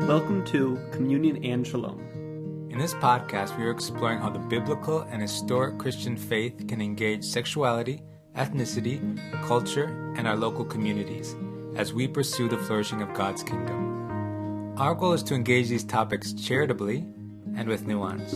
Welcome to Communion and Shalom. In this podcast, we are exploring how the biblical and historic Christian faith can engage sexuality, ethnicity, culture, and our local communities as we pursue the flourishing of God's kingdom. Our goal is to engage these topics charitably and with nuance.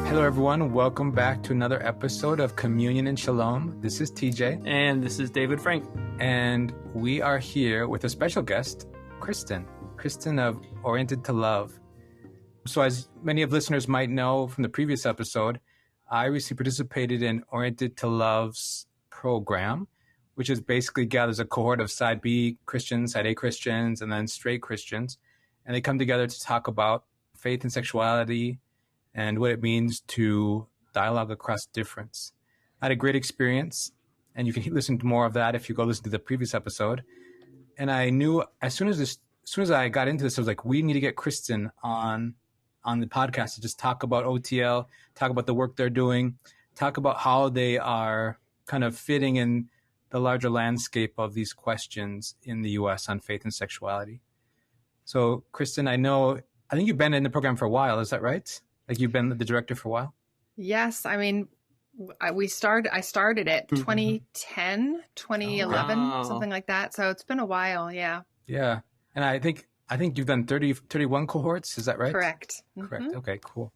Hello, everyone. Welcome back to another episode of Communion and Shalom. This is TJ. And this is David Frank. And we are here with a special guest, Kristyn of Oriented to Love. So as many of listeners might know from the previous episode, I recently participated in Oriented to Love's program, which is basically gathers a cohort of side B Christians, side A Christians, and then straight Christians. And they come together to talk about faith and sexuality and what it means to dialogue across difference. I had a great experience, and you can listen to more of that if you go listen to the previous episode. And I knew as soon as I got into this, I was like, we need to get Kristyn on the podcast to just talk about OTL, talk about the work they're doing, talk about how they are kind of fitting in the larger landscape of these questions in the U.S. on faith and sexuality. So, Kristyn, I think you've been in the program for a while. Is that right? Like you've been the director for a while? Yes. I mean, I started it 2010, 2011, something like that. So it's been a while. Yeah. Yeah. And I think you've done 31 cohorts. Is that right? Correct. Correct. Mm-hmm. Okay, cool.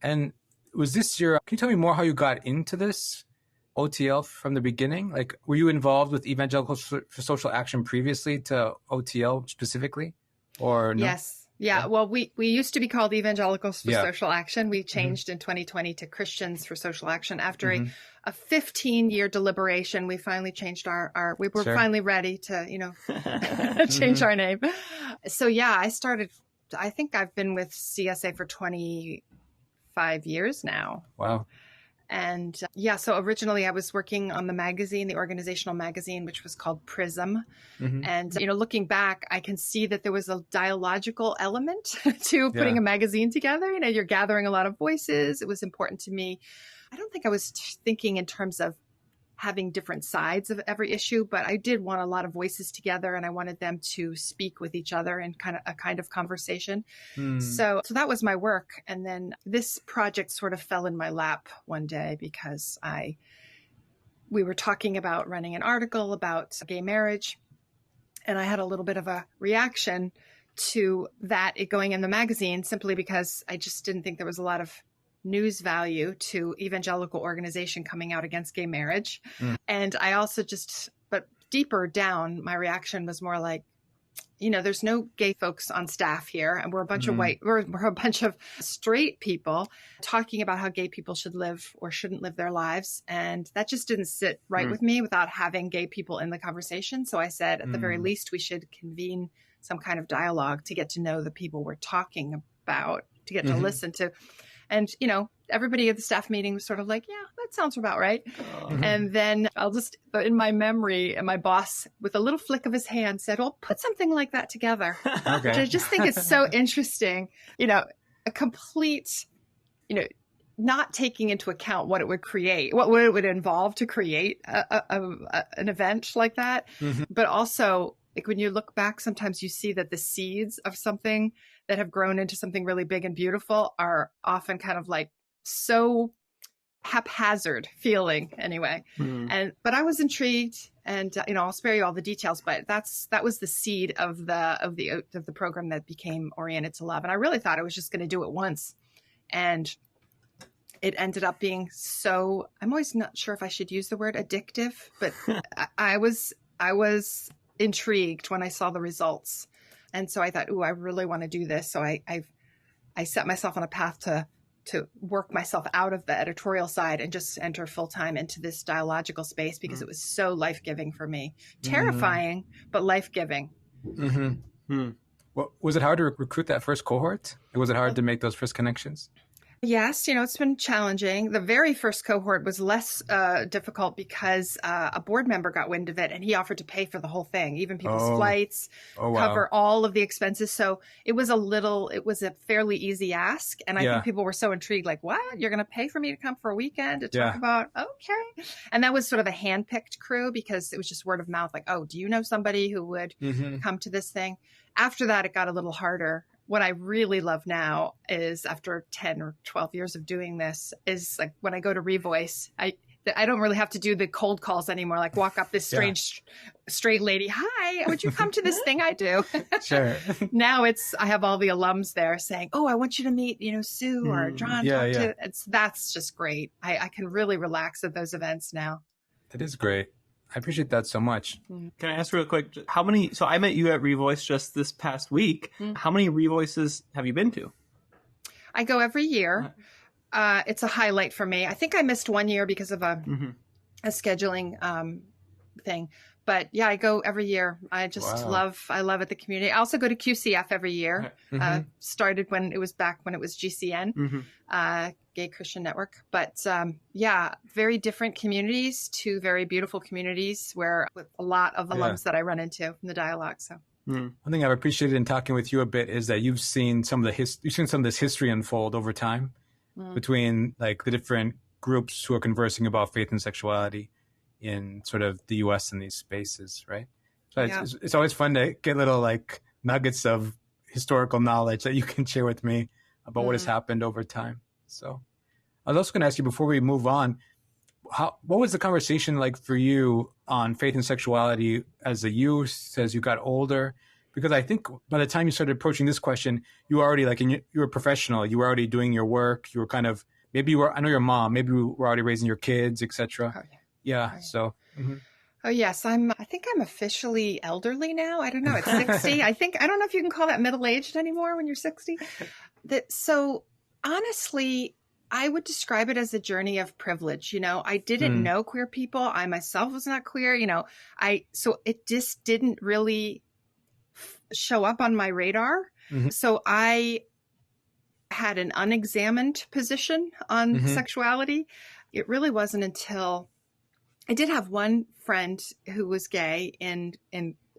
And was this can you tell me more how you got into this OTL from the beginning? Like, were you involved with Evangelicals for Social Action previously to OTL specifically, or no? Yes. Yeah. Well, we used to be called Evangelicals for Social Action. We changed in 2020 to Christians for Social Action. After a 15-year deliberation, we finally changed we were finally ready to, change our name. So yeah, I think I've been with CSA for 25 years now. Wow. And so originally I was working on the organizational magazine, which was called Prism. Mm-hmm. And, looking back, I can see that there was a dialogical element to putting a magazine together. You're gathering a lot of voices. It was important to me. I don't think I was thinking in terms of having different sides of every issue, but I did want a lot of voices together, and I wanted them to speak with each other in a kind of conversation. So that was my work. And then this project sort of fell in my lap one day because we were talking about running an article about gay marriage, and I had a little bit of a reaction to that, it going in the magazine, simply because I just didn't think there was a lot of news value to evangelical organization coming out against gay marriage. And I also but deeper down, my reaction was more like, there's no gay folks on staff here. And we're a bunch of we're a bunch of straight people talking about how gay people should live or shouldn't live their lives. And that just didn't sit right with me without having gay people in the conversation. So I said, at the very least, we should convene some kind of dialogue to get to know the people we're talking about, to get to listen to. And, everybody at the staff meeting was sort of like, yeah, that sounds about right. And then in my memory, and my boss, with a little flick of his hand, said, well, put something like that together. Okay. Which I just think is so interesting, a complete, not taking into account what it would create, what it would involve to create an event like that. But also, like, when you look back, sometimes you see that the seeds of something that have grown into something really big and beautiful are often kind of like so haphazard feeling anyway. But I was intrigued, and I'll spare you all the details, but that was the seed of the program that became Oriented to Love. And I really thought I was just going to do it once, and it ended up being so, I'm always not sure if I should use the word addictive, but I was intrigued when I saw the results. And so I thought, I really want to do this. So I set myself on a path to work myself out of the editorial side and just enter full-time into this dialogical space, because it was so life-giving for me. Terrifying, but life-giving. Well, was it hard to recruit that first cohort? Was it hard to make those first connections? Yes, it's been challenging. The very first cohort was less difficult because a board member got wind of it and he offered to pay for the whole thing, even people's flights, cover all of the expenses. So it was a fairly easy ask. And I think people were so intrigued, like, what? You're going to pay for me to come for a weekend to talk about? Okay. And that was sort of a handpicked crew because it was just word of mouth, like, oh, do you know somebody who would come to this thing? After that, it got a little harder. What I really love now is, after 10 or 12 years of doing this, is like when I go to Revoice, I don't really have to do the cold calls anymore. Like walk up this strange straight lady. Hi, would you come to this thing I do? Sure. Now I have all the alums there saying, oh, I want you to meet, Sue or John. That's just great. I can really relax at those events now. That is great. I appreciate that so much. Can I ask real quick, so I met you at Revoice just this past week. How many Revoices have you been to? I go every year. It's a highlight for me. I think I missed one year because of a scheduling thing. But yeah, I go every year. I just love it, the community. I also go to QCF every year. Started when it was GCN, Gay Christian Network. But very different communities, two very beautiful communities with a lot of alums that I run into from the dialogue. So one thing I've appreciated in talking with you a bit is that you've seen some of this history unfold over time between like the different groups who are conversing about faith and sexuality in sort of the U.S. in these spaces, right? So it's always fun to get little like nuggets of historical knowledge that you can share with me about what has happened over time. So I was also going to ask you before we move on, what was the conversation like for you on faith and sexuality as a youth, as you got older? Because I think by the time you started approaching this question, you were already you were a professional. You were already doing your work. You were I know your mom, maybe you were already raising your kids, etc. Oh, yeah. Yeah. Right. So. Oh yes, I think I'm officially elderly now. I don't know. It's 60. I don't know if you can call that middle-aged anymore when you're 60. So honestly, I would describe it as a journey of privilege. I didn't know queer people. I myself was not queer. So it just didn't really show up on my radar. So I had an unexamined position on sexuality. It really wasn't until I did have one friend who was gay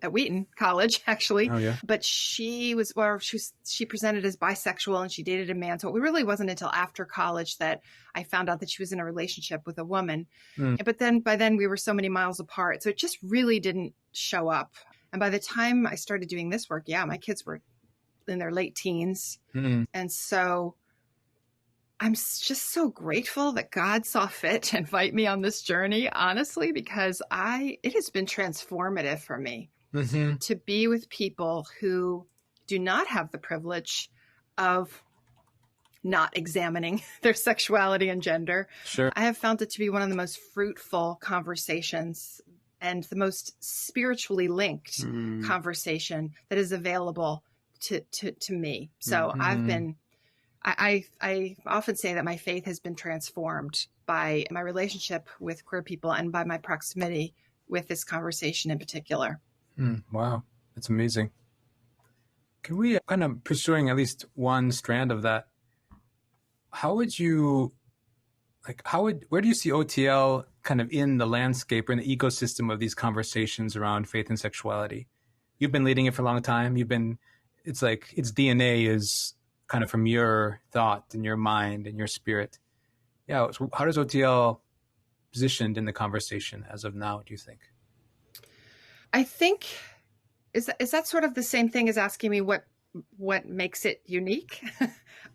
at Wheaton College, actually. Oh, yeah. But she presented as bisexual and she dated a man. So it really wasn't until after college that I found out that she was in a relationship with a woman. But then by then we were so many miles apart. So it just really didn't show up. And by the time I started doing this work, my kids were in their late teens. And so I'm just so grateful that God saw fit to invite me on this journey, honestly, because it has been transformative for me to be with people who do not have the privilege of not examining their sexuality and gender. Sure. I have found it to be one of the most fruitful conversations and the most spiritually linked conversation that is available to me. So I often say that my faith has been transformed by my relationship with queer people and by my proximity with this conversation in particular. Wow. That's amazing. Can we kind of pursuing at least one strand of that? Where do you see OTL kind of in the landscape or in the ecosystem of these conversations around faith and sexuality? You've been leading it for a long time. It's like its DNA is kind of from your thought and your mind and your spirit. Yeah. So how does OTL positioned in the conversation as of now, do you think? I think, is that sort of the same thing as asking me what makes it unique?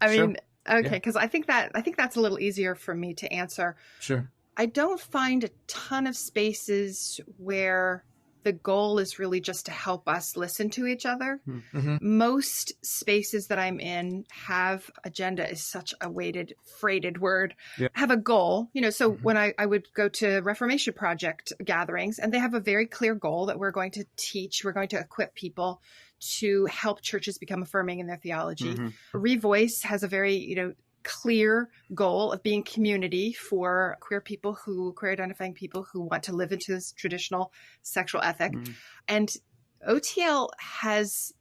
Sure. Okay. Because I think that's a little easier for me to answer. Sure. I don't find a ton of spaces where the goal is really just to help us listen to each other. Most spaces that I'm in agenda is such a freighted word, have a goal, so when I would go to Reformation Project gatherings and they have a very clear goal that we're going to equip people to help churches become affirming in their theology. Revoice has a very, clear goal of being community for queer identifying people who want to live into this traditional sexual ethic. And OTL has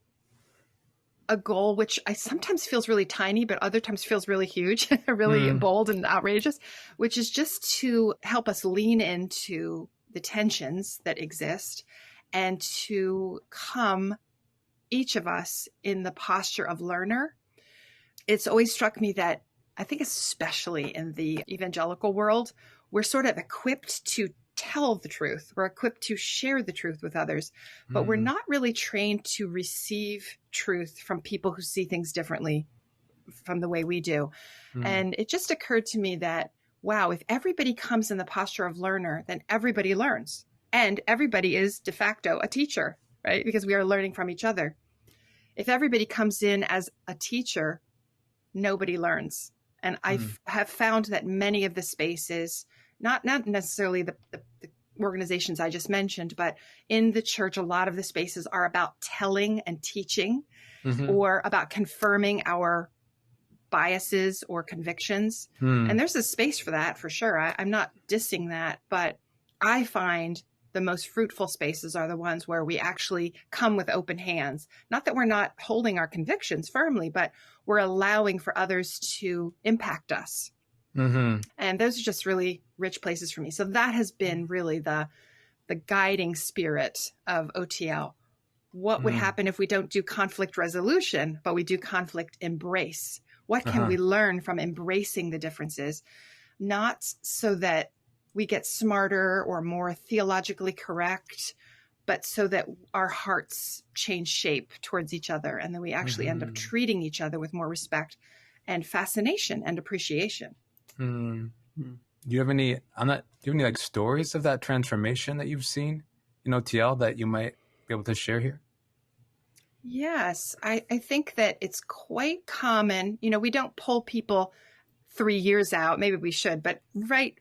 a goal which I sometimes feels really tiny, but other times feels really huge, really bold and outrageous, which is just to help us lean into the tensions that exist and to come, each of us, in the posture of learner. It's always struck me that I think especially in the evangelical world, we're sort of equipped to tell the truth. We're equipped to share the truth with others, but we're not really trained to receive truth from people who see things differently from the way we do. And it just occurred to me that, wow, if everybody comes in the posture of learner, then everybody learns. And everybody is de facto a teacher, right? Because we are learning from each other. If everybody comes in as a teacher, nobody learns. And I have found that many of the spaces, not necessarily the organizations I just mentioned, but in the church, a lot of the spaces are about telling and teaching or about confirming our biases or convictions. And there's a space for that, for sure. I'm not dissing that, but I find the most fruitful spaces are the ones where we actually come with open hands. Not that we're not holding our convictions firmly, but we're allowing for others to impact us. And those are just really rich places for me. So that has been really the guiding spirit of OTL. What would happen if we don't do conflict resolution, but we do conflict embrace? What can we learn from embracing the differences? Not so that we get smarter or more theologically correct, but so that our hearts change shape towards each other. And then we actually end up treating each other with more respect and fascination and appreciation. Do you have any like stories of that transformation that you've seen in OTL that you might be able to share here? Yes, I think that it's quite common. You know, we don't pull people 3 years out. Maybe we should, but right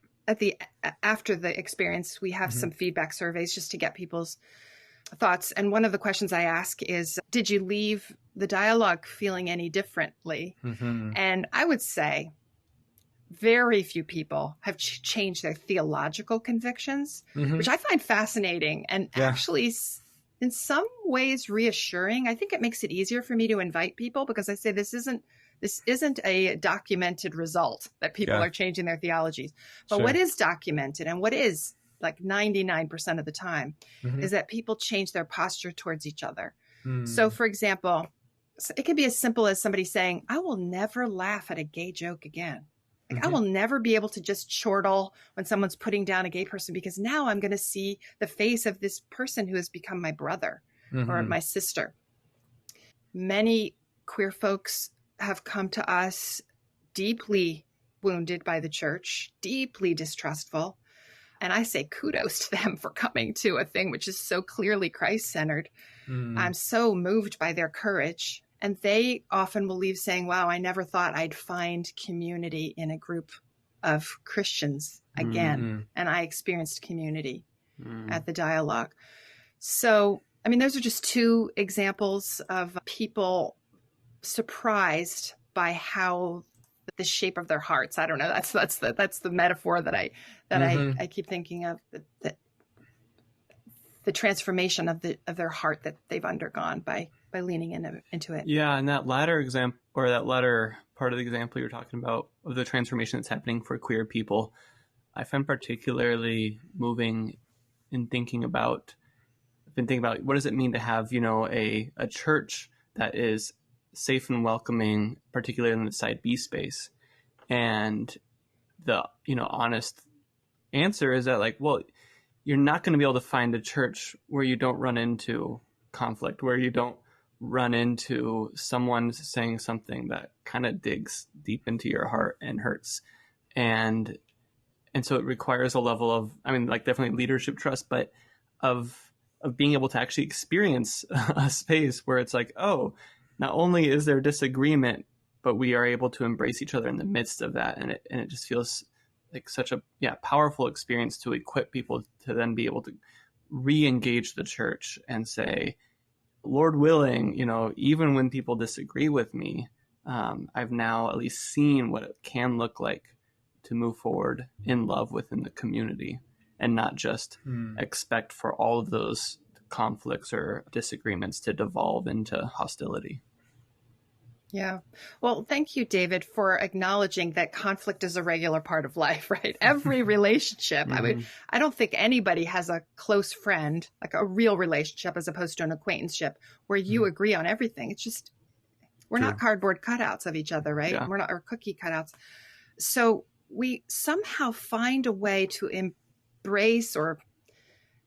after the experience, we have some feedback surveys just to get people's thoughts. And one of the questions I ask is, did you leave the dialogue feeling any differently? And I would say very few people have changed their theological convictions, which I find fascinating and actually in some ways reassuring. I think it makes it easier for me to invite people because I say this isn't a documented result that people are changing their theologies. But what is documented and what is like 99% of the time is that people change their posture towards each other. So for example, it can be as simple as somebody saying, I will never laugh at a gay joke again. Like I will never be able to just chortle when someone's putting down a gay person because now I'm going to see the face of this person who has become my brother or my sister. Many queer folks have come to us deeply wounded by the church, deeply distrustful. And I say kudos to them for coming to a thing which is so clearly Christ-centered. I'm so moved by their courage. And they often will leave saying, wow, I never thought I'd find community in a group of Christians again. And I experienced community at the dialogue. So, I mean, those are just two examples of people surprised by how the shape of their hearts. I don't know. That's the metaphor that I keep thinking of, the transformation of their heart that they've undergone by leaning into it. Yeah, and that latter example, or that latter part of the example you're talking about of the transformation that's happening for queer people, I find particularly moving in thinking about what does it mean to have, a church that is safe and welcoming, particularly in the side B space. And the, honest answer is that you're not going to be able to find a church where you don't run into conflict, where you don't run into someone saying something that kind of digs deep into your heart and hurts. And so it requires a level of, definitely leadership trust, but of being able to actually experience a space where it's like, oh, not only is there disagreement, but we are able to embrace each other in the midst of that. And it just feels like such a powerful experience to equip people to then be able to re-engage the church and say, Lord willing, even when people disagree with me, I've now at least seen what it can look like to move forward in love within the community and not just expect for all of those conflicts or disagreements to devolve into hostility. Yeah. Well, thank you, David, for acknowledging that conflict is a regular part of life, right? Every relationship. I don't think anybody has a close friend, like a real relationship as opposed to an acquaintanceship where you agree on everything. It's just, we're not cardboard cutouts of each other, right? Yeah. We're not, or cookie cutouts. So we somehow find a way to embrace or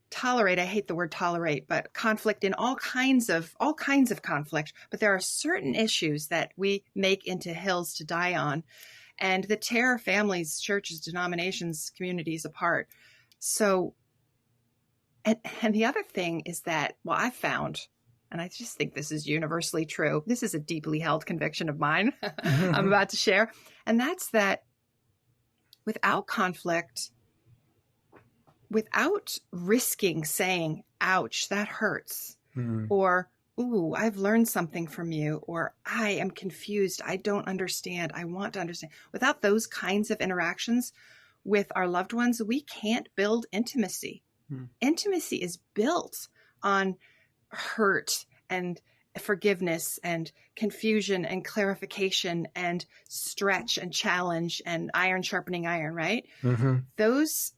tolerate, I hate the word tolerate, but conflict in all kinds of conflict. But there are certain issues that we make into hills to die on and that tear families, churches, denominations, communities apart. So, and the other thing is that, well, I've found, and I just think this is universally true. This is a deeply held conviction of mine I'm about to share. And that's that without conflict, without risking saying, ouch, that hurts, or, ooh, I've learned something from you, or I am confused, I don't understand, I want to understand. Without those kinds of interactions with our loved ones, we can't build intimacy. Intimacy is built on hurt and forgiveness and confusion and clarification and stretch and challenge and iron sharpening iron, right? Those,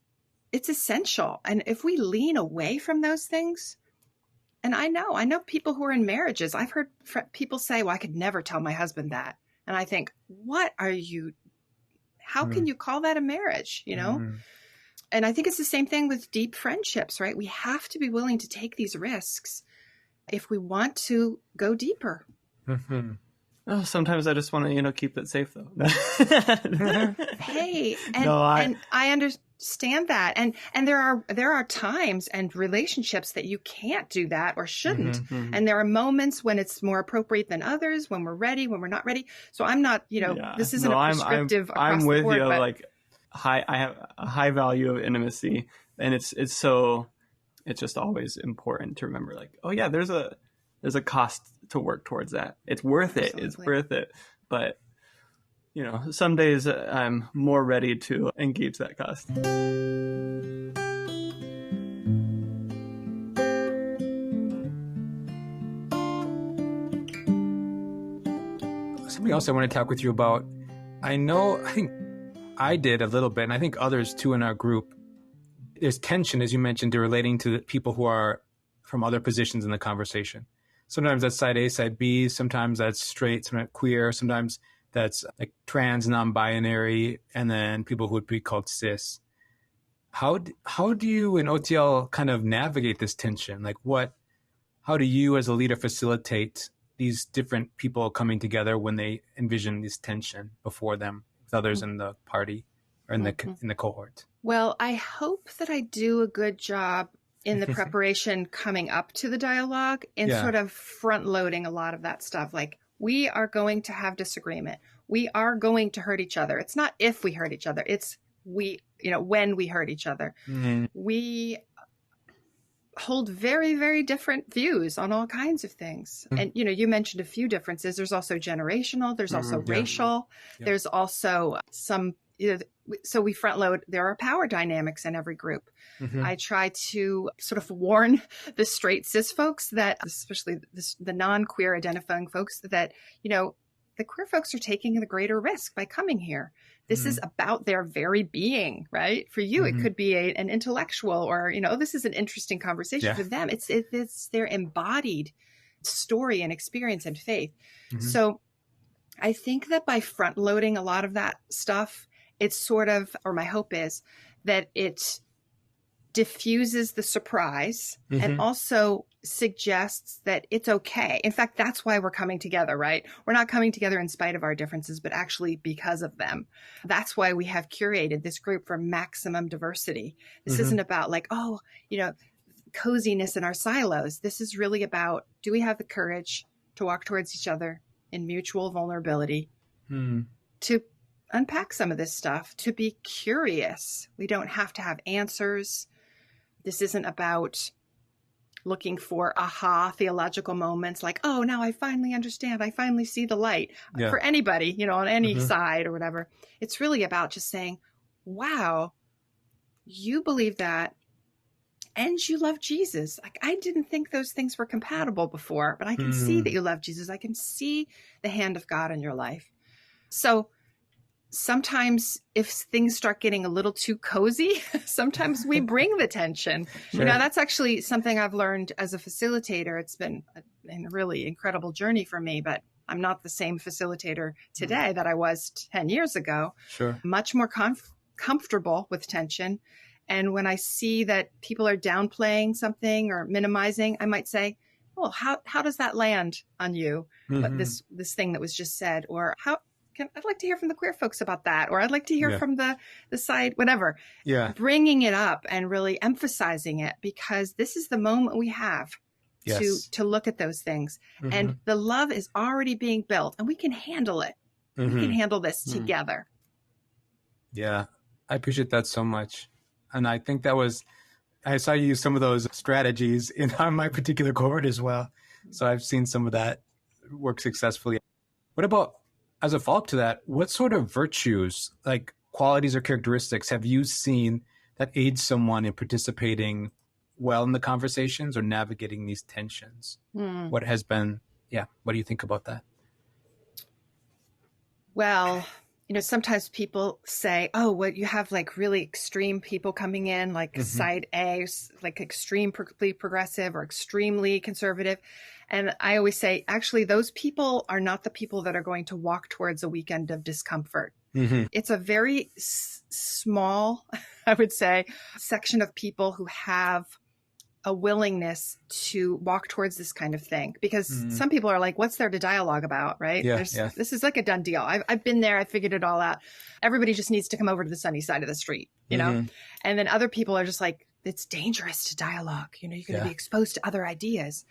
it's essential. And if we lean away from those things, and I know people who are in marriages, I've heard people say, well, I could never tell my husband that. And I think, how can you call that a marriage? You know? And I think it's the same thing with deep friendships, right? We have to be willing to take these risks if we want to go deeper. Oh, sometimes I just want to, keep it safe though. Hey, and I understand that. And there are times and relationships that you can't do that or shouldn't. And there are moments when it's more appropriate than others, when we're ready, when we're not ready. So I'm not, this isn't a prescriptive across I'm the with board, you. but... Like I have a high value of intimacy, and it's just always important to remember, like, oh yeah, there's a cost to work towards that. It's worth it. It's worth it. But, some days I'm more ready to engage that cost. Something else I want to talk with you about. I think I did a little bit, and I think others too in our group. There's tension, as you mentioned, to relating to the people who are from other positions in the conversation. Sometimes that's side A, side B. Sometimes that's straight, sometimes queer. Sometimes that's like trans, non-binary, and then people who would be called cis. How do you in OTL kind of navigate this tension? Like how do you as a leader facilitate these different people coming together when they envision this tension before them with others in the party or in the cohort? Well, I hope that I do a good job in the preparation coming up to the dialogue and sort of front loading a lot of that stuff. Like, we are going to have disagreement. We are going to hurt each other. It's not if we hurt each other. It's when we hurt each other. We hold very, very different views on all kinds of things. And, you mentioned a few differences. There's also generational. There's also racial. There's also some, so we front load. There are power dynamics in every group. I try to sort of warn the straight cis folks that, especially the non-queer identifying folks, that, the queer folks are taking the greater risk by coming here. This is about their very being, right? For you, it could be an intellectual or, this is an interesting conversation. For them. It's their embodied story and experience and faith. So I think that by front loading a lot of that stuff, it's sort of, or my hope is that it diffuses the surprise and also suggests that it's okay. In fact, that's why we're coming together, right? We're not coming together in spite of our differences, but actually because of them. That's why we have curated this group for maximum diversity. This isn't about like, coziness in our silos. This is really about, do we have the courage to walk towards each other in mutual vulnerability, to unpack some of this stuff, to be curious. We don't have to have answers. This isn't about looking for aha theological moments like, oh, now I finally understand. I finally see the light for anybody, on any side or whatever. It's really about just saying, wow, you believe that. and you love Jesus. Like, I didn't think those things were compatible before, but I can see that you love Jesus. I can see the hand of God in your life. So sometimes if things start getting a little too cozy, sometimes we bring the tension. Sure. You know, that's actually something I've learned as a facilitator. It's been a really incredible journey for me, but I'm not the same facilitator today that I was 10 years ago. Sure. Much more comfortable with tension. And when I see that people are downplaying something or minimizing, I might say, well, how does that land on you? But this thing that was just said, or I'd like to hear from the queer folks about that, or I'd like to hear from the side, whatever. Yeah. Bringing it up and really emphasizing it, because this is the moment we have to look at those things. And the love is already being built, and we can handle it. We can handle this together. Yeah. I appreciate that so much. And I think I saw you use some of those strategies on my particular cohort as well. So I've seen some of that work successfully. What about, as a follow-up to that, what sort of virtues, like qualities or characteristics, have you seen that aid someone in participating well in the conversations or navigating these tensions? What do you think about that? Well, you know, sometimes people say, oh, what you have like really extreme people coming in, like side A, like extremely progressive or extremely conservative. And I always say, actually, those people are not the people that are going to walk towards a weekend of discomfort. It's a very small, I would say, section of people who have a willingness to walk towards this kind of thing, because some people are like, what's there to dialogue about? Right. This is like a done deal. I've been there. I figured it all out. Everybody just needs to come over to the sunny side of the street, you know? And then other people are just like, it's dangerous to dialogue. You know, you're going to be exposed to other ideas.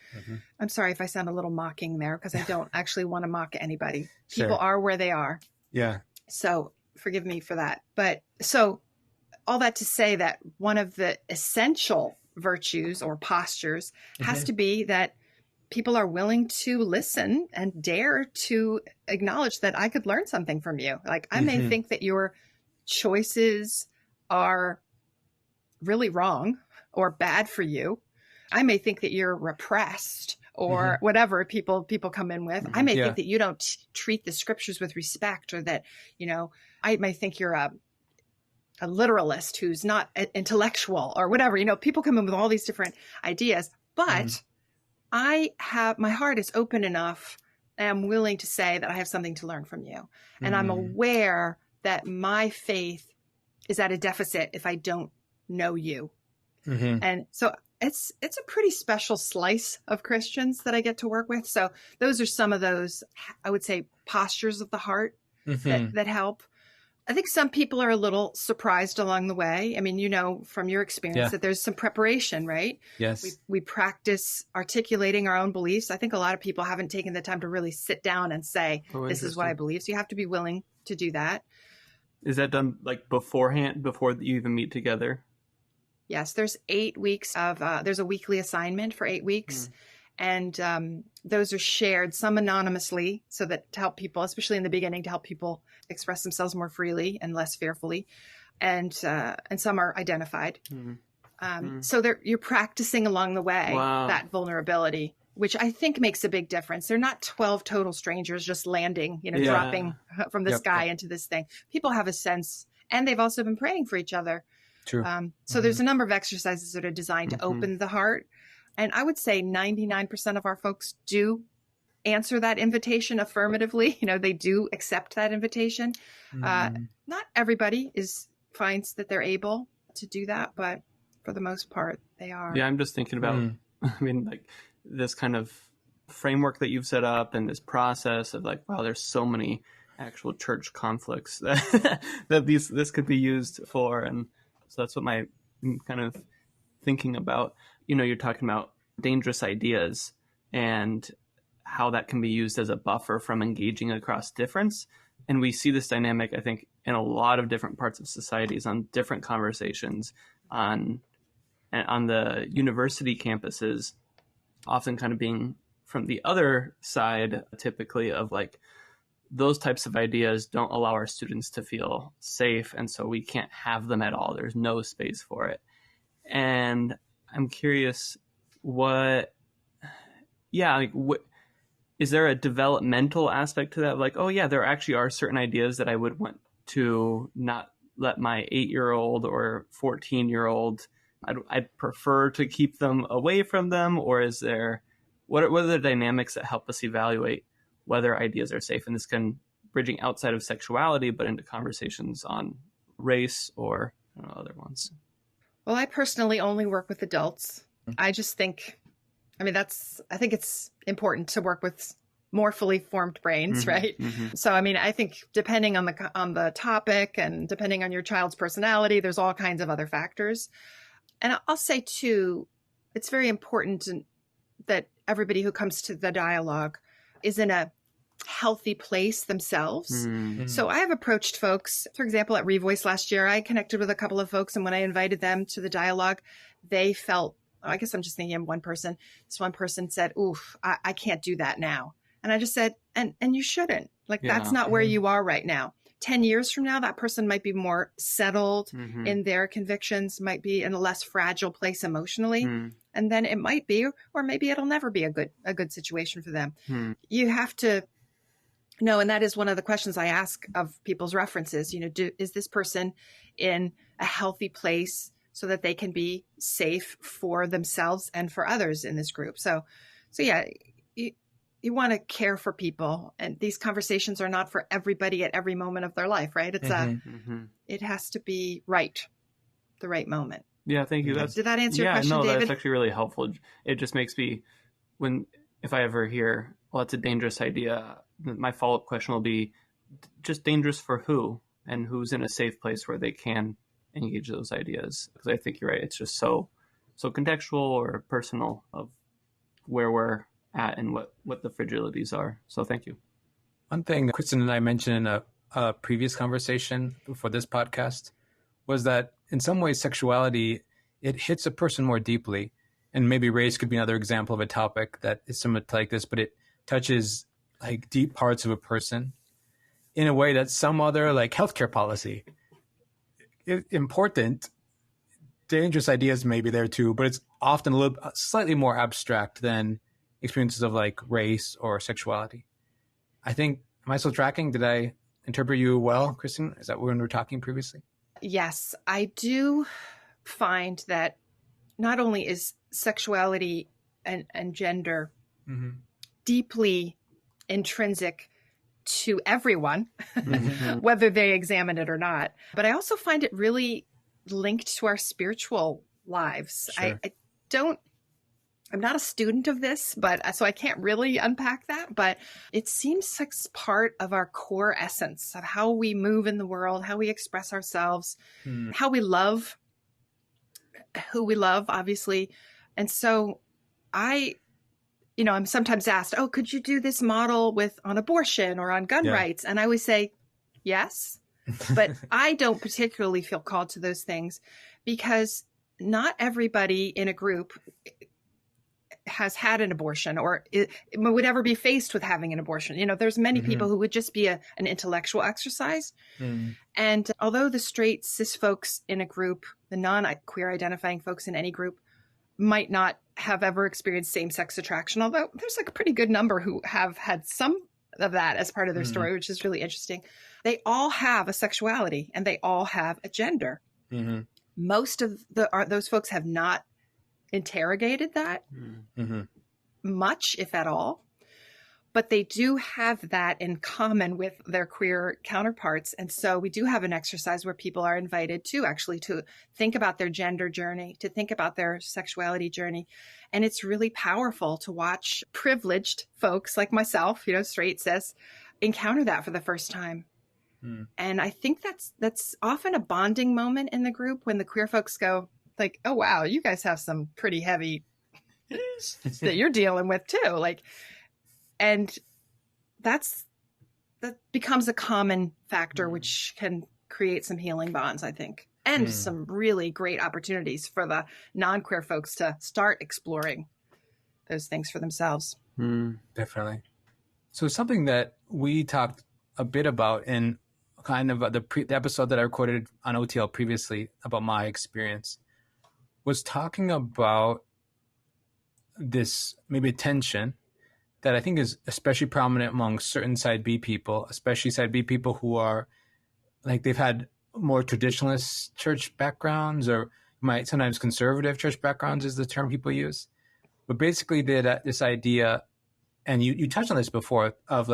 I'm sorry if I sound a little mocking there, because I don't actually want to mock anybody. People are where they are. Yeah. So forgive me for that. But so all that to say that one of the essential virtues or postures has to be that people are willing to listen and dare to acknowledge that I could learn something from you. Like, I may think that your choices are really wrong or bad for you. I may think that you're repressed or whatever people come in with. I may think that you don't treat the scriptures with respect, or that, you know, I may think you're a literalist who's not intellectual or whatever. You know, people come in with all these different ideas, but my heart is open enough, and I'm willing to say that I have something to learn from you. And I'm aware that my faith is at a deficit if I don't know you. And so it's a pretty special slice of Christians that I get to work with. So those are some of those, I would say, postures of the heart that help. I think some people are a little surprised along the way. I mean, you know, from your experience that there's some preparation, right? Yes. We practice articulating our own beliefs. I think a lot of people haven't taken the time to really sit down and say, this is what I believe. So you have to be willing to do that. Is that done like beforehand, before you even meet together? Yes. There's 8 weeks of, there's a weekly assignment for 8 weeks. And those are shared, some anonymously, so that to help people, especially in the beginning, to help people express themselves more freely and less fearfully. And some are identified. So you're practicing along the way that vulnerability, which I think makes a big difference. They're not 12 total strangers just landing, you know, dropping from the sky into this thing. People have a sense, and they've also been praying for each other. True. So there's a number of exercises that are designed to open the heart. And I would say 99% of our folks do answer that invitation affirmatively. You know, they do accept that invitation. Not everybody finds that they're able to do that, but for the most part, they are. Yeah, I'm just thinking about, I mean, like this kind of framework that you've set up and this process of like, wow, there's so many actual church conflicts that this could be used for. And so that's what I'm kind of thinking about. You know, you're talking about dangerous ideas and how that can be used as a buffer from engaging across difference. And we see this dynamic, I think, in a lot of different parts of societies, on different conversations, on the university campuses, often kind of being from the other side, typically, of like, those types of ideas don't allow our students to feel safe. And so we can't have them at all. There's no space for it. And I'm curious is there a developmental aspect to that? Like, oh yeah, there actually are certain ideas that I would want to not let my 8-year-old or 14-year-old, I'd prefer to keep them away from them? Or is there, what are the dynamics that help us evaluate whether ideas are safe? And this can bridging outside of sexuality, but into conversations on race or other ones. Well, I personally only work with adults. I just think, I think it's important to work with more fully formed brains, right? So, I think depending on the topic and depending on your child's personality, there's all kinds of other factors. And I'll say too, it's very important that everybody who comes to the dialogue is in a healthy place themselves. So I have approached folks, for example, at Revoice last year, I connected with a couple of folks, and when I invited them to the dialogue, they felt, I guess I'm just thinking of one person. This one person said, oof, I can't do that now. And I just said, and you shouldn't. That's not where you are right now. 10 years from now, that person might be more settled in their convictions, might be in a less fragile place emotionally. And then it might be, or maybe it'll never be a good situation for them. You have to know, and that is one of the questions I ask of people's references, is this person in a healthy place so that they can be safe for themselves and for others in this group? So yeah, you want to care for people, and these conversations are not for everybody at every moment of their life, right? It's it has to be the right moment. Yeah, thank you. Did that answer your question, David? That's actually really helpful. It just makes me, if I ever hear, well, it's a dangerous idea, my follow-up question will be, just dangerous for who, and who's in a safe place where they can engage those ideas? Because I think you're right. It's just so contextual or personal of where we're at and what the fragilities are. So thank you. One thing that Kristyn and I mentioned in a previous conversation before this podcast was that in some ways sexuality, it hits a person more deeply. And maybe race could be another example of a topic that is similar to like this, but it touches like deep parts of a person in a way that some other like healthcare policy, important, dangerous ideas may be there too, but it's often slightly more abstract than experiences of like race or sexuality. I think, am I still tracking? Did I interpret you well, Kristyn? Is that when we were talking previously? Yes, I do find that not only is sexuality and gender deeply intrinsic to everyone, whether they examine it or not, but I also find it really linked to our spiritual lives. Sure. I'm not a student of this, but so I can't really unpack that, but it seems like it's part of our core essence of how we move in the world, how we express ourselves, how we love, who we love, obviously. And so I'm sometimes asked, oh, could you do this model on abortion or on gun rights? And I always say, yes, but I don't particularly feel called to those things because not everybody in a group has had an abortion or would ever be faced with having an abortion. There's many people who would just be an intellectual exercise. And although the straight cis folks in a group, the non-queer identifying folks in any group might not have ever experienced same-sex attraction, although there's like a pretty good number who have had some of that as part of their story, which is really interesting. They all have a sexuality and they all have a gender. Most of those folks have not interrogated that much, if at all, but they do have that in common with their queer counterparts. And so we do have an exercise where people are invited to actually to think about their gender journey, to think about their sexuality journey. And it's really powerful to watch privileged folks like myself, straight cis, encounter that for the first time. And I think that's often a bonding moment in the group when the queer folks go, like, oh, wow, you guys have some pretty heavy that you're dealing with too. And that becomes a common factor, which can create some healing bonds, I think, and some really great opportunities for the non-queer folks to start exploring those things for themselves. Definitely. So something that we talked a bit about in kind of the episode that I recorded on OTL previously about my experience was talking about this maybe tension that I think is especially prominent among certain side B people, especially side B people who are like they've had more traditionalist church backgrounds or might sometimes conservative church backgrounds is the term people use. But basically this idea, and you touched on this before, of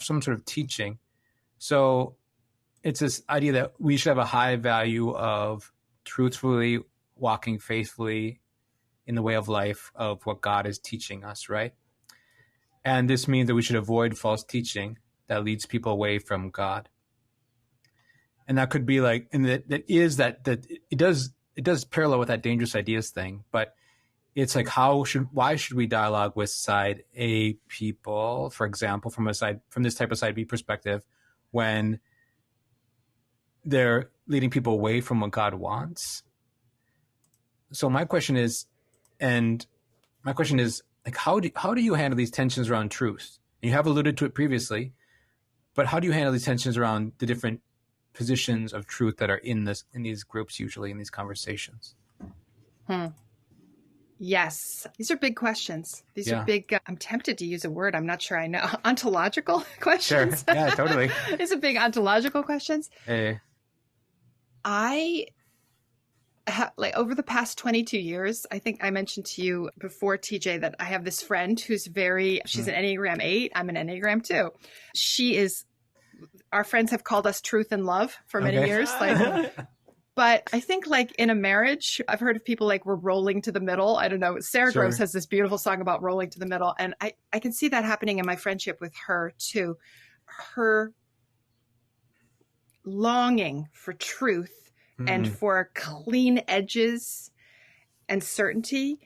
some sort of teaching. So it's this idea that we should have a high value of truthfully walking faithfully in the way of life of what God is teaching us, right? And this means that we should avoid false teaching that leads people away from God. And that could be and that it does parallel with that dangerous ideas thing, but it's like why should we dialogue with side A people, for example, from this type of side B perspective, when they're leading people away from what God wants? So my question is, like, how do you handle these tensions around truth? You have alluded to it previously, but how do you handle these tensions around the different positions of truth that are in these groups, usually in these conversations? Yes. These are big questions. These are big, I'm tempted to use a word I'm not sure I know. Ontological questions. Sure. Yeah, totally. These are big ontological questions. Hey. Over the past 22 years, I think I mentioned to you before, TJ, that I have this friend who's she's an Enneagram 8. I'm an Enneagram 2. Our friends have called us truth and love for many years. But I think in a marriage, I've heard of people we're rolling to the middle. I don't know. Sarah Groves has this beautiful song about rolling to the middle. And I can see that happening in my friendship with her too. Her longing for truth and for clean edges and certainty.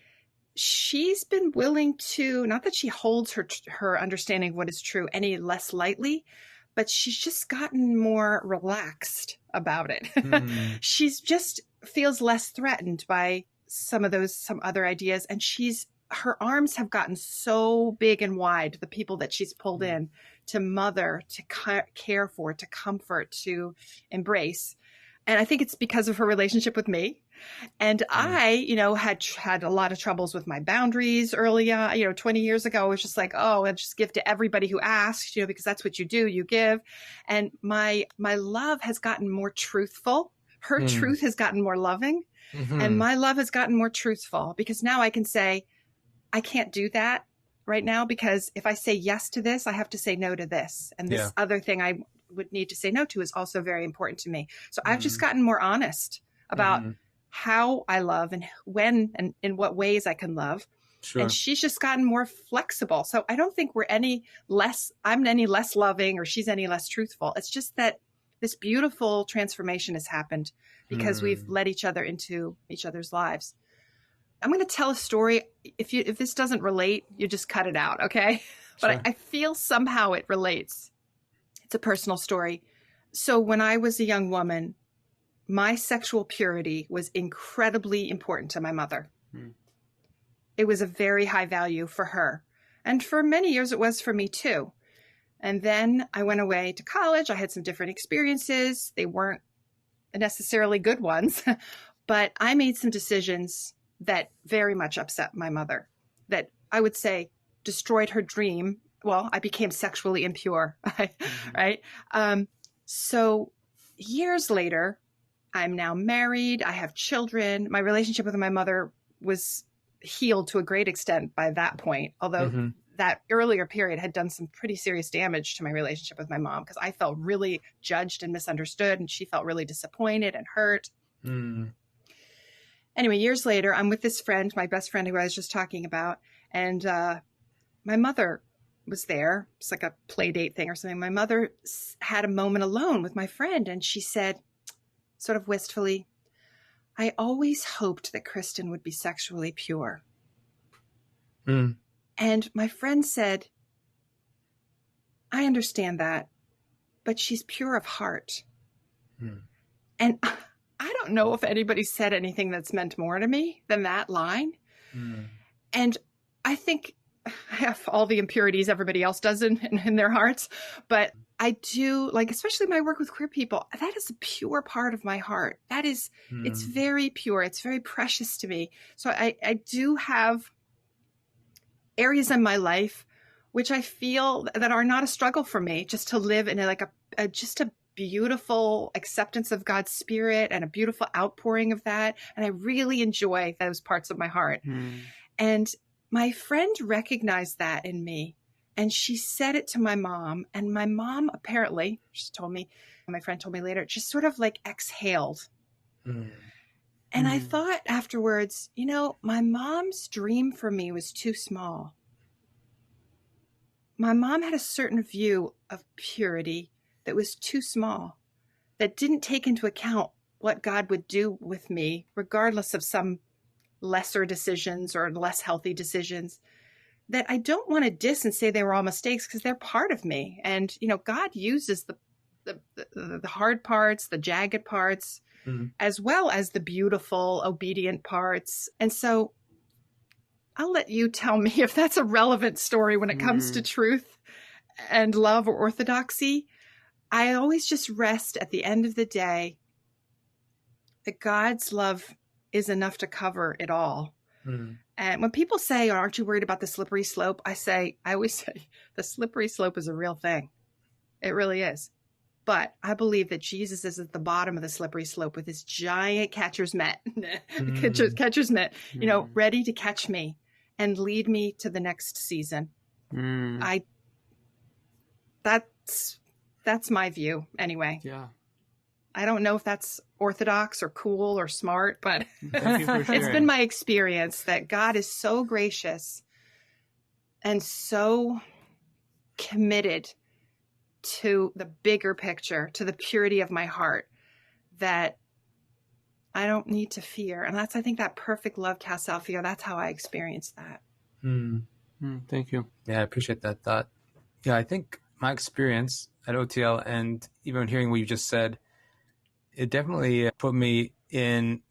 She's been willing to, not that she holds her understanding of what is true any less lightly, but she's just gotten more relaxed about it. She's just feels less threatened by some other ideas. And her arms have gotten so big and wide, the people that she's pulled in to mother, to care for, to comfort, to embrace. And I think it's because of her relationship with me. And I, had a lot of troubles with my boundaries early on. 20 years ago, I was just I just give to everybody who asks, because that's what you do, you give. And my love has gotten more truthful. Her truth has gotten more loving. And my love has gotten more truthful, because now I can say, I can't do that right now, because if I say yes to this, I have to say no to this. And this other thing I would need to say no to is also very important to me. So I've just gotten more honest about how I love and when and in what ways I can love. Sure. And she's just gotten more flexible. So I don't think I'm any less loving or she's any less truthful. It's just that this beautiful transformation has happened because we've let each other into each other's lives. I'm going to tell a story. If this doesn't relate, you just cut it out. Okay. Sure. But I feel somehow it relates. It's a personal story. So when I was a young woman, my sexual purity was incredibly important to my mother. It was a very high value for her. And for many years, it was for me too. And then I went away to college. I had some different experiences. They weren't necessarily good ones, but I made some decisions that very much upset my mother, that I would say destroyed her dream. Well, I became sexually impure, right? So years later, I'm now married. I have children. My relationship with my mother was healed to a great extent by that point, although that earlier period had done some pretty serious damage to my relationship with my mom, because I felt really judged and misunderstood, and she felt really disappointed and hurt. Anyway, years later, I'm with this friend, my best friend who I was just talking about, and my mother was there. It's like a play date thing or something. My mother had a moment alone with my friend, and she said, sort of wistfully, I always hoped that Kristyn would be sexually pure. And my friend said, I understand that, but she's pure of heart. And I don't know if anybody said anything that's meant more to me than that line. And I think I have all the impurities everybody else does in their hearts, but I do, like, especially my work with queer people, that is a pure part of my heart. That is, it's very pure. It's very precious to me. So I do have areas in my life which I feel that are not a struggle for me, just to live in just a beautiful acceptance of God's spirit and a beautiful outpouring of that. And I really enjoy those parts of my heart. And my friend recognized that in me. And she said it to my mom. And my mom, apparently, she told me, my friend told me later, just sort of like exhaled. And I thought afterwards, you know, my mom's dream for me was too small. My mom had a certain view of purity that was too small, that didn't take into account what God would do with me, regardless of some lesser decisions or less healthy decisions, that I don't want to diss and say they were all mistakes, because they're part of me. And, you know, God uses the hard parts, the jagged parts, as well as the beautiful, obedient parts. And so I'll let you tell me if that's a relevant story when it comes to truth and love or orthodoxy. I always just rest at the end of the day that God's love is enough to cover it all. And when people say, aren't you worried about the slippery slope? I always say the slippery slope is a real thing. It really is. But I believe that Jesus is at the bottom of the slippery slope with his giant catcher's mitt, catcher's mitt, you know, ready to catch me and lead me to the next season. That's my view anyway. Yeah. I don't know if that's orthodox or cool or smart, but it's been my experience that God is so gracious and so committed to the bigger picture, to the purity of my heart, that I don't need to fear. And I think that perfect love casts out fear. That's how I experienced that. Thank you. Yeah, I appreciate that thought. Yeah, I think my experience at OTL, and even hearing what you just said, it definitely put me in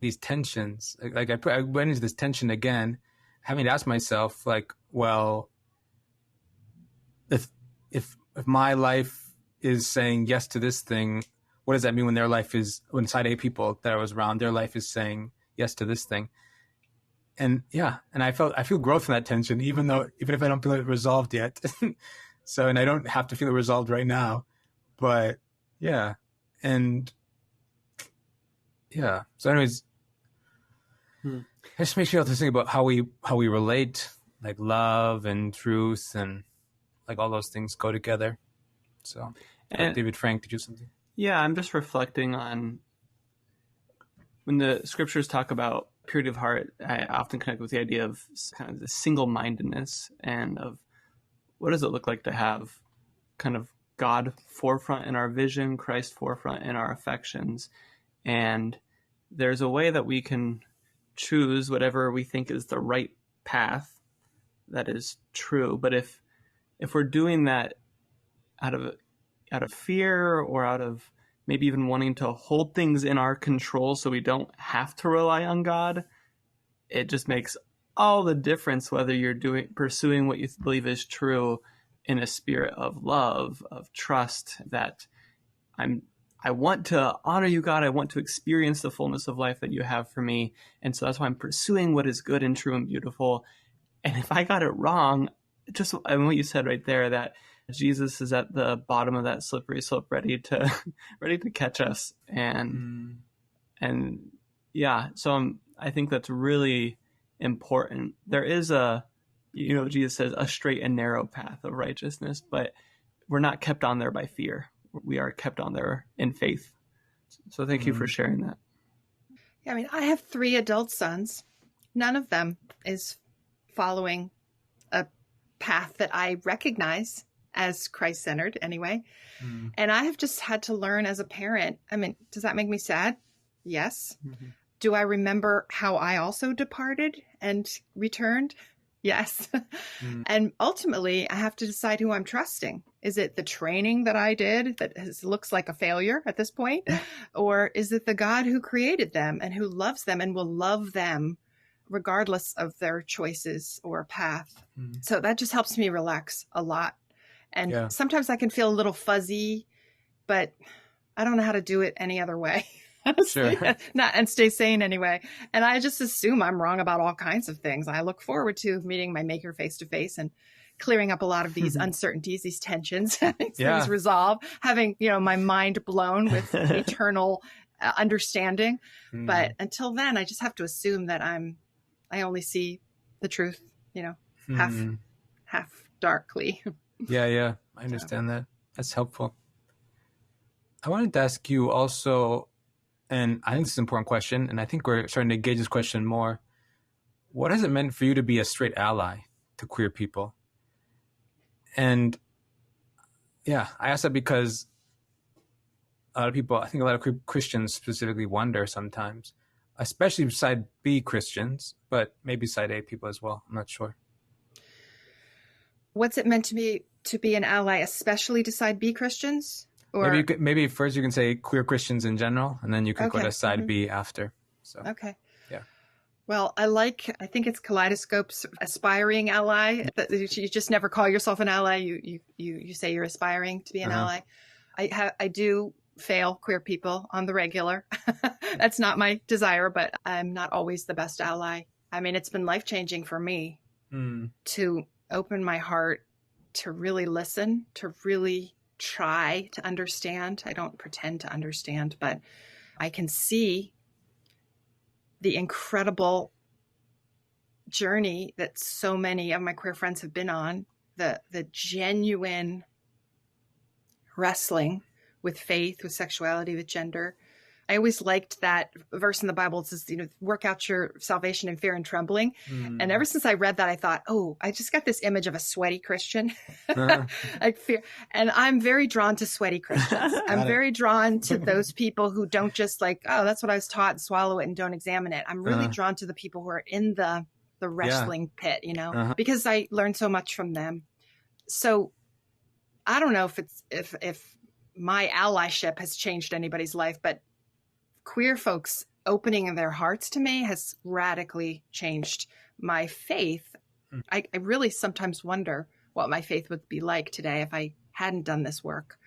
these tensions. I went into this tension again, having to ask myself, like, well, if my life is saying yes to this thing, what does that mean when their life is, when side A people that I was around, their life is saying yes to this thing? And yeah, and I feel growth in that tension, even if I don't feel it resolved yet. So, and I don't have to feel it resolved right now, but yeah. And yeah. So anyways, it just makes me have to think about how we relate, like love and truth, and like all those things go together. So, and, David Frank, did you something? Yeah, I'm just reflecting on when the scriptures talk about purity of heart. I often connect with the idea of kind of the single-mindedness, and of what does it look like to have kind of God forefront in our vision, Christ forefront in our affections. And there's a way that we can choose whatever we think is the right path that is true. But if we're doing that out of fear, or out of maybe even wanting to hold things in our control so we don't have to rely on God, it just makes all the difference whether you're pursuing what you believe is true in a spirit of love, of trust, that I want to honor you, God. I want to experience the fullness of life that you have for me. And so that's why I'm pursuing what is good and true and beautiful. And if I got it wrong, just what you said right there, that Jesus is at the bottom of that slippery slope, ready to catch us. And yeah, so I think that's really important. There is Jesus says a straight and narrow path of righteousness, but we're not kept on there by fear. We are kept on there in faith. So thank you for sharing that. Yeah, I mean, I have 3 adult sons. None of them is following a path that I recognize as Christ-centered anyway. And I have just had to learn as a parent. I mean, does that make me sad? Yes. Do I remember how I also departed and returned? Yes. And ultimately, I have to decide who I'm trusting. Is it the training that I did that looks like a failure at this point? Or is it the God who created them and who loves them and will love them regardless of their choices or path? So that just helps me relax a lot. And sometimes I can feel a little fuzzy, but I don't know how to do it any other way. Sure. And stay sane anyway. And I just assume I'm wrong about all kinds of things. I look forward to meeting my maker face to face and clearing up a lot of these uncertainties, these tensions, things resolved, having, my mind blown with eternal understanding. But until then, I just have to assume that I only see the truth, half darkly. Yeah. I understand that. That's helpful. I wanted to ask you also, and I think this is an important question, and I think we're starting to engage this question more. What has it meant for you to be a straight ally to queer people? And I ask that because a lot of people, I think a lot of Christians specifically wonder sometimes, especially side B Christians, but maybe side A people as well. I'm not sure. What's it meant to me to be an ally, especially to side B Christians? Or maybe first you can say queer Christians in general, and then you can go to side B after. So okay. Yeah. Well, I think it's Kaleidoscope's aspiring ally. You just never call yourself an ally. You say you're aspiring to be an ally. I do fail queer people on the regular. That's not my desire, but I'm not always the best ally. I mean, it's been life-changing for me to open my heart, to really listen, to really try to understand. I don't pretend to understand, but I can see the incredible journey that so many of my queer friends have been on, the genuine wrestling with faith, with sexuality, with gender. I always liked that verse in the Bible. It says, work out your salvation in fear and trembling. And ever since I read that, I thought, I just got this image of a sweaty Christian. Like fear. And I'm very drawn to sweaty Christians. I'm very drawn to those people who don't just that's what I was taught, and swallow it and don't examine it. I'm really drawn to the people who are in the wrestling pit, because I learned so much from them. So I don't know if my allyship has changed anybody's life, but queer folks opening their hearts to me has radically changed my faith. I really sometimes wonder what my faith would be like today if I hadn't done this work.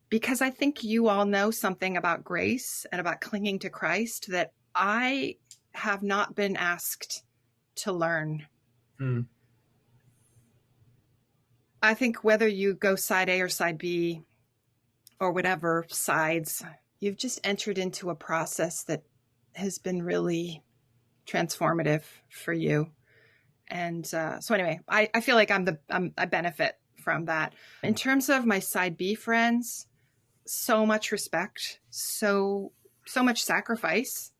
Because I think you all know something about grace and about clinging to Christ that I have not been asked to learn. I think whether you go side A or side B or whatever sides, you've just entered into a process that has been really transformative for you. And so anyway, I feel like I benefit from that. In terms of my side B friends, so much respect, so much sacrifice.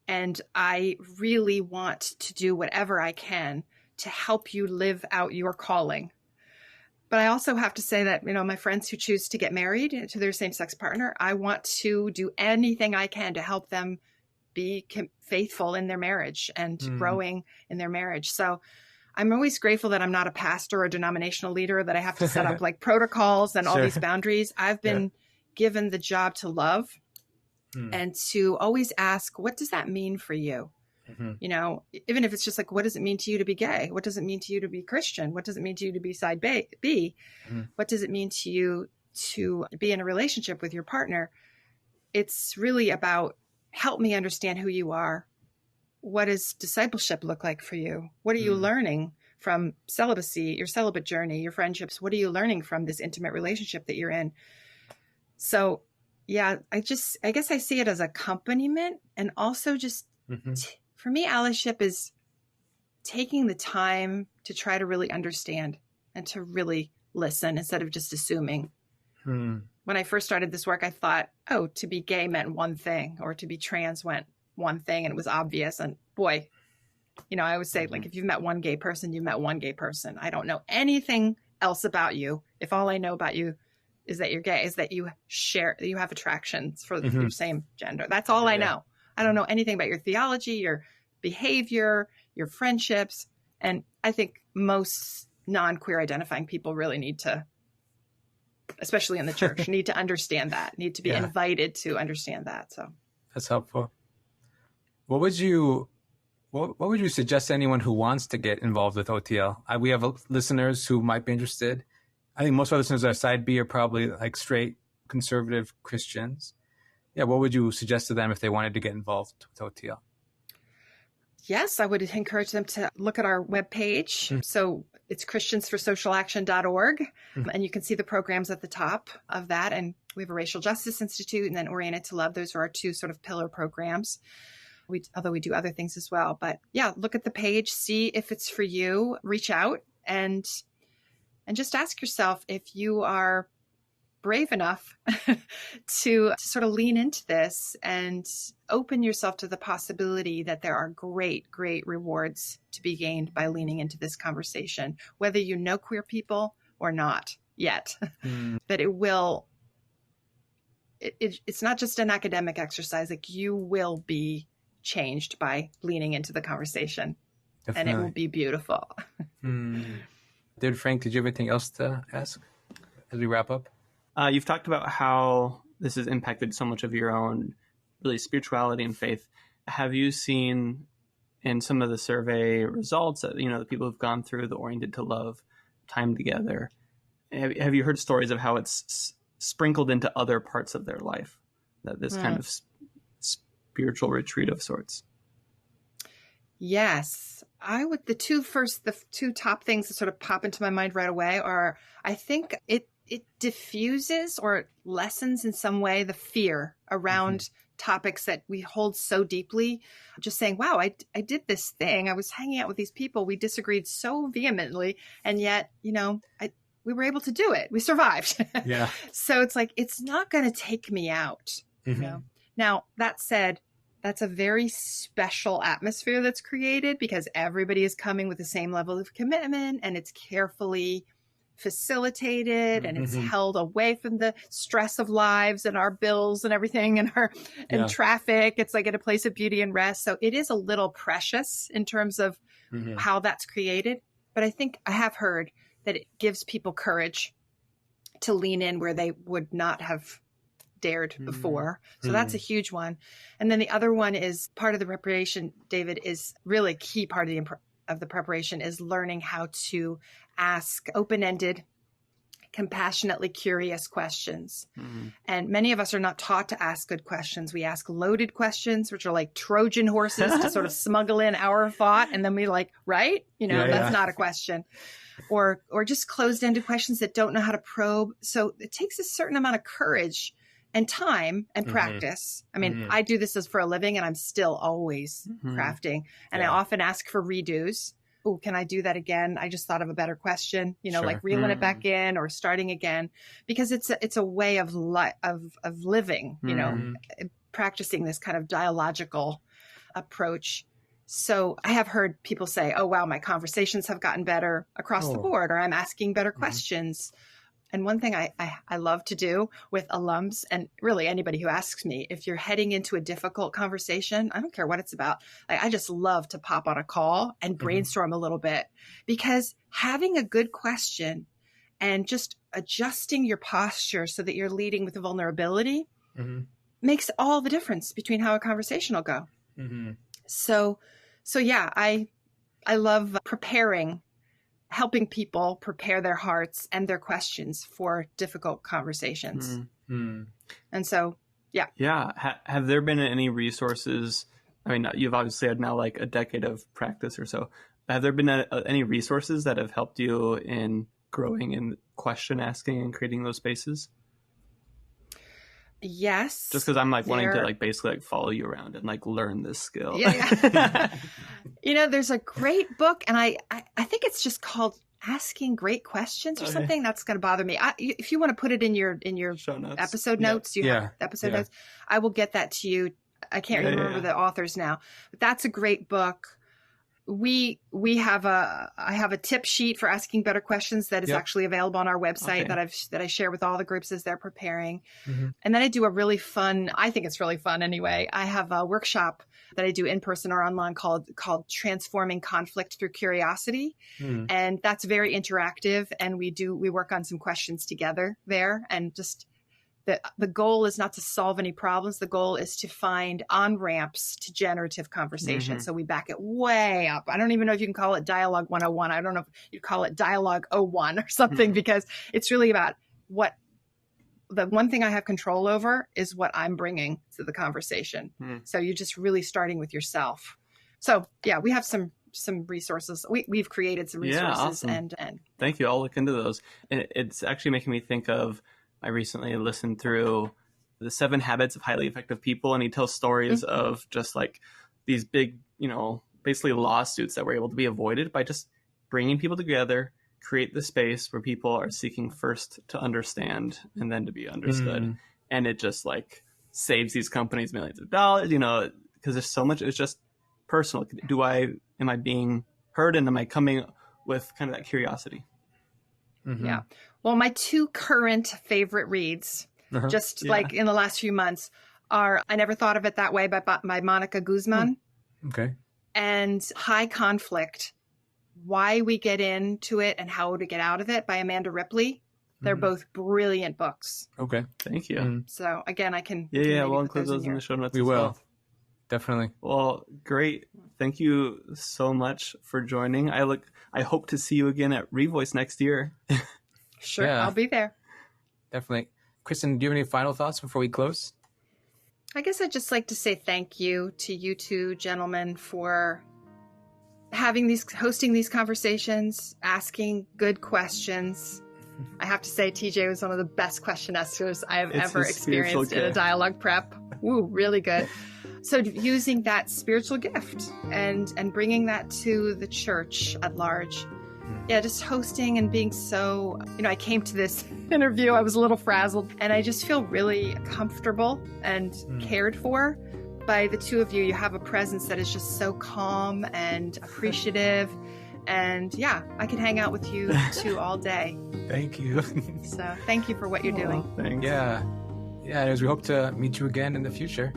And I really want to do whatever I can to help you live out your calling. But I also have to say that, my friends who choose to get married to their same-sex partner, I want to do anything I can to help them be faithful in their marriage and growing in their marriage. So I'm always grateful that I'm not a pastor or a denominational leader, that I have to set up protocols and all these boundaries. I've been given the job to love and to always ask, what does that mean for you? Even if it's just what does it mean to you to be gay? What does it mean to you to be Christian? What does it mean to you to be side B? What does it mean to you to be in a relationship with your partner? It's really about, help me understand who you are. What does discipleship look like for you? What are you learning from celibacy, your celibate journey, your friendships? What are you learning from this intimate relationship that you're in? So I guess I see it as accompaniment, and also just for me, allyship is taking the time to try to really understand and to really listen instead of just assuming. When I first started this work, I thought, to be gay meant one thing, or to be trans meant one thing, and it was obvious. And boy, I always say, if you've met one gay person, you've met one gay person. I don't know anything else about you. If all I know about you is that you're gay, is that you have attractions for your same gender. That's all I know. I don't know anything about your theology, your behavior, your friendships. And I think most non-queer identifying people really need to, especially in the church, need to understand that, need to be invited to understand that. So that's helpful. What would you suggest to anyone who wants to get involved with OTL? We have listeners who might be interested. I think most of our listeners are side B are probably like straight conservative Christians. Yeah, what would you suggest to them if they wanted to get involved with OTL? Yes, I would encourage them to look at our webpage. So it's christiansforsocialaction.org, and you can see the programs at the top of that. And we have a Racial Justice Institute and then Oriented to Love. Those are our two sort of pillar programs. Although we do other things as well. But yeah, look at the page, see if it's for you, reach out and just ask yourself if you are brave enough to sort of lean into this and open yourself to the possibility that there are great, great rewards to be gained by leaning into this conversation, whether you know queer people or not yet. That it will, it's not just an academic exercise, like you will be changed by leaning into the conversation. Definitely. And it will be beautiful. David Frank, did you have anything else to ask as we wrap up? You've talked about how this has impacted so much of your own really spirituality and faith. Have you seen in some of the survey results that, the people who've gone through the Oriented to Love time together, have you heard stories of how it's sprinkled into other parts of their life, that this kind of spiritual retreat of sorts? Yes. The two top things that sort of pop into my mind right away are, I think it diffuses or lessens in some way the fear around topics that we hold so deeply. Just saying, wow, I did this thing. I was hanging out with these people. We disagreed so vehemently. And yet, we were able to do it. We survived. Yeah. So it's like, it's not going to take me out. Now, that said, that's a very special atmosphere that's created because everybody is coming with the same level of commitment and it's carefully facilitated and it's held away from the stress of lives and our bills and everything and traffic. It's like at a place of beauty and rest. So it is a little precious in terms of how that's created. But I think I have heard that it gives people courage to lean in where they would not have dared before. So that's a huge one. And then the other one is part of the preparation, David, is really key part of the preparation is learning how to ask open-ended, compassionately curious questions. And many of us are not taught to ask good questions. We ask loaded questions, which are like Trojan horses to sort of smuggle in our thought. And then we right? That's not a question. Or just closed-ended questions that don't know how to probe. So it takes a certain amount of courage and time and practice. I mean, I do this for a living and I'm still always crafting. And I often ask for redos. Oh, can I do that again? I just thought of a better question, like reeling it back in or starting again, because it's a way of living, practicing this kind of dialogical approach. So I have heard people say, oh, wow, my conversations have gotten better across the board, or I'm asking better questions. And one thing I love to do with alums and really anybody who asks me, if you're heading into a difficult conversation, I don't care what it's about. I just love to pop on a call and brainstorm a little bit, because having a good question and just adjusting your posture so that you're leading with vulnerability makes all the difference between how a conversation will go. So yeah, I love helping people prepare their hearts and their questions for difficult conversations. And so, yeah. Yeah. Have there been any resources? I mean, you've obviously had now like a decade of practice or so. Have there been any resources that have helped you in growing in question asking and creating those spaces? Yes. Just because I'm wanting to basically follow you around and learn this skill. Yeah. There's a great book, and I think it's just called Asking Great Questions or something. That's going to bother me. If you want to put it in your show notes. Episode notes, you have episode notes. I will get that to you. I can't remember the authors now, but that's a great book. I have a tip sheet for asking better questions that is actually available on our website that I share with all the groups as they're preparing. And then I do I think it's really fun anyway. I have a workshop that I do in person or online called Transforming Conflict Through Curiosity. And that's very interactive. And we work on some questions together there, and just that the goal is not to solve any problems. The goal is to find on-ramps to generative conversation. So we back it way up. I don't even know if you can call it dialogue 101. I don't know if you'd call it dialogue 01 or something, because it's really about what the one thing I have control over is what I'm bringing to the conversation. So you're just really starting with yourself. So yeah, we have some resources. We've created some resources. Yeah, awesome. and Thank you. I'll look into those. And it's actually making me think of, I recently listened through the 7 Habits of Highly Effective People, and he tells stories of just like these big, basically lawsuits that were able to be avoided by just bringing people together, create the space where people are seeking first to understand and then to be understood. And it just like saves these companies millions of dollars, because there's so much, it's just personal. Am I being heard, and am I coming with kind of that curiosity? Yeah. Well, my 2 current favorite reads, like in the last few months, are I Never Thought of It That Way by Monica Guzman. Okay. And High Conflict, Why We Get Into It and How to Get Out of It by Amanda Ripley. They're both brilliant books. Okay. Thank you. So again, I can... we'll include those in the show notes. We will. Definitely. Well, great. Thank you so much for joining. I hope to see you again at Revoice next year. Sure, yeah. I'll be there. Definitely. Kristyn, do you have any final thoughts before we close? I guess I'd just like to say thank you to you 2 gentlemen for hosting these conversations, asking good questions. I have to say, TJ was one of the best question askers I have ever experienced in a dialogue prep. Woo, really good. So using that spiritual gift and bringing that to the church at large. Yeah, just hosting and being so, I came to this interview, I was a little frazzled, and I just feel really comfortable and cared for by the 2 of you. You have a presence that is just so calm and appreciative. And yeah, I could hang out with you 2 all day. Thank you. So thank you for what you're doing. Thanks. Yeah. As we hope to meet you again in the future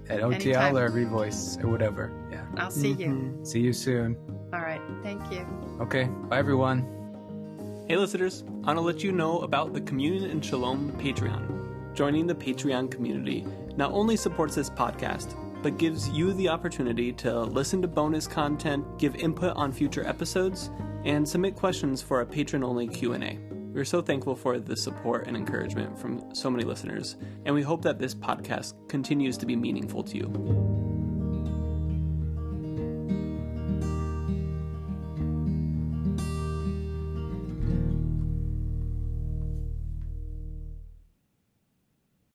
at OTL Anytime. or Revoice or whatever. Yeah. I'll see you. See you soon. All right. Thank you. Okay. Bye, everyone. Hey, listeners. I want to let you know about the Communion and Shalom Patreon. Joining the Patreon community not only supports this podcast, but gives you the opportunity to listen to bonus content, give input on future episodes, and submit questions for a patron-only Q&A. We're so thankful for the support and encouragement from so many listeners, and we hope that this podcast continues to be meaningful to you.